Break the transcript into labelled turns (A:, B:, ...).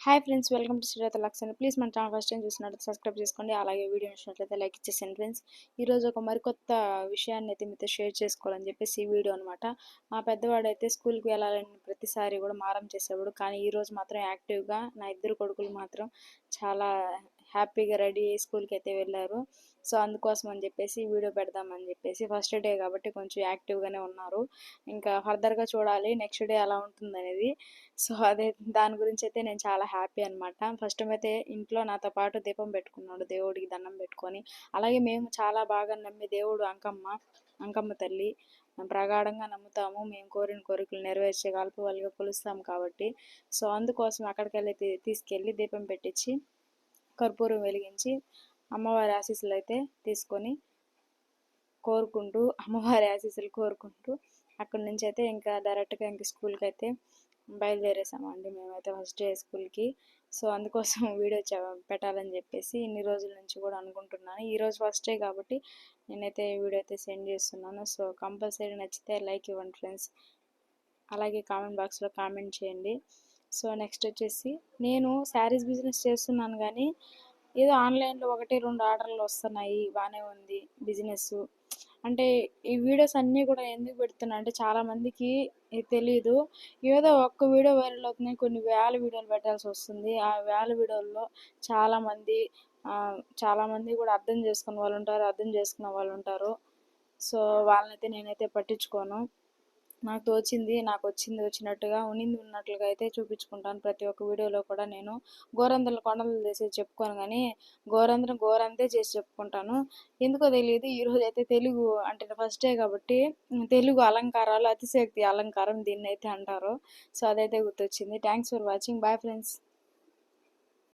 A: Hi friends, welcome to Srilatha Lakshmi. Please మన channel first time చూసినట్లయితే subscribe చేసుకోండి. అలాగే వీడియో నచ్చినట్లయితే లైక్ ఇచ్చేసాను ఫ్రెండ్స్. ఈరోజు ఒక మరికొత్త విషయాన్ని అయితే మీతో షేర్ చేసుకోవాలని చెప్పేసి ఈ వీడియో అనమాట. మా పెద్దవాడైతే స్కూల్కి వెళ్ళాలని ప్రతిసారి కూడా మారం చేసేవాడు. కానీ ఈరోజు మాత్రం యాక్టివ్గా నా ఇద్దరు కొడుకులు మాత్రం చాలా హ్యాపీగా రెడీ అయ్యి స్కూల్కి అయితే వెళ్ళారు. సో అందుకోసం అని చెప్పేసి వీడియో పెడదామని చెప్పేసి ఫస్ట్ డే కాబట్టి కొంచెం యాక్టివ్గానే ఉన్నారు. ఇంకా ఫర్దర్గా చూడాలి నెక్స్ట్ డే ఎలా ఉంటుంది అనేది. సో అదే దాని గురించి అయితే నేను చాలా హ్యాపీ అనమాట. ఫస్ట్ అయితే ఇంట్లో నాతో పాటు దీపం పెట్టుకున్నాడు, దేవుడికి దండం పెట్టుకొని. అలాగే మేము చాలా బాగా నమ్మే దేవుడు అంకమ్మ తల్లి. ప్రగాఢంగా నమ్ముతాము. మేము కోరిన కోరికలు నెరవేర్చే వాళ్ళుగా కొలుస్తాం కాబట్టి. సో అందుకోసం అక్కడికి వెళ్ళి తీసుకెళ్ళి దీపం పెట్టించి కర్పూరం వెలిగించి అమ్మవారి ఆశీస్సులు అయితే తీసుకొని అమ్మవారి ఆశీస్సులు కోరుకుంటూ అక్కడి నుంచి అయితే ఇంకా డైరెక్ట్గా ఇంక స్కూల్కి అయితే బయలుదేరేసామండి మేమైతే ఫస్ట్ డే స్కూల్కి. సో అందుకోసం వీడియో పెట్టాలని చెప్పేసి ఇన్ని రోజుల నుంచి కూడా అనుకుంటున్నాను. ఈరోజు ఫస్ట్ డే కాబట్టి నేనైతే వీడియో అయితే సెండ్ చేస్తున్నాను. సో కంపల్సరీ నచ్చితే లైక్ ఇవ్వండి ఫ్రెండ్స్, అలాగే కామెంట్ బాక్స్లో కామెంట్ చేయండి. సో నెక్స్ట్ వచ్చేసి నేను శారీస్ బిజినెస్ చేస్తున్నాను, కానీ ఏదో ఆన్లైన్లో 1-2 ఆర్డర్లు వస్తున్నాయి, బాగానే ఉంది బిజినెస్. అంటే ఈ వీడియోస్ అన్నీ కూడా ఎందుకు పెడుతున్నా అంటే చాలామందికి ఇది తెలీదు. ఏదో ఒక్క వీడియో వైరల్ అవుతున్నాయి, కొన్ని వేల వీడియోలు పెట్టాల్సి వస్తుంది. ఆ వేల వీడియోల్లో చాలామంది కూడా అర్థం చేసుకున్న వాళ్ళు ఉంటారు, అర్థం చేసుకున్న వాళ్ళు ఉంటారు. సో వాళ్ళనైతే నేనైతే పట్టించుకోను. నాకు వచ్చినట్టుగా ఉన్నట్లుగా అయితే చూపించుకుంటాను. ప్రతి ఒక్క వీడియోలో కూడా నేను కొండలు చేసి చెప్పుకోను, కానీ గోరంతే చేసి చెప్పుకుంటాను. ఎందుకో తెలియదు ఈరోజు అయితే తెలుగు అంటే ఫస్ట్ డే కాబట్టి తెలుగు అలంకారాలు, అతిశయోక్తి అలంకారం దీన్ని అయితే అంటారు. సో అదైతే గుర్తొచ్చింది. Thanks for watching. Bye friends.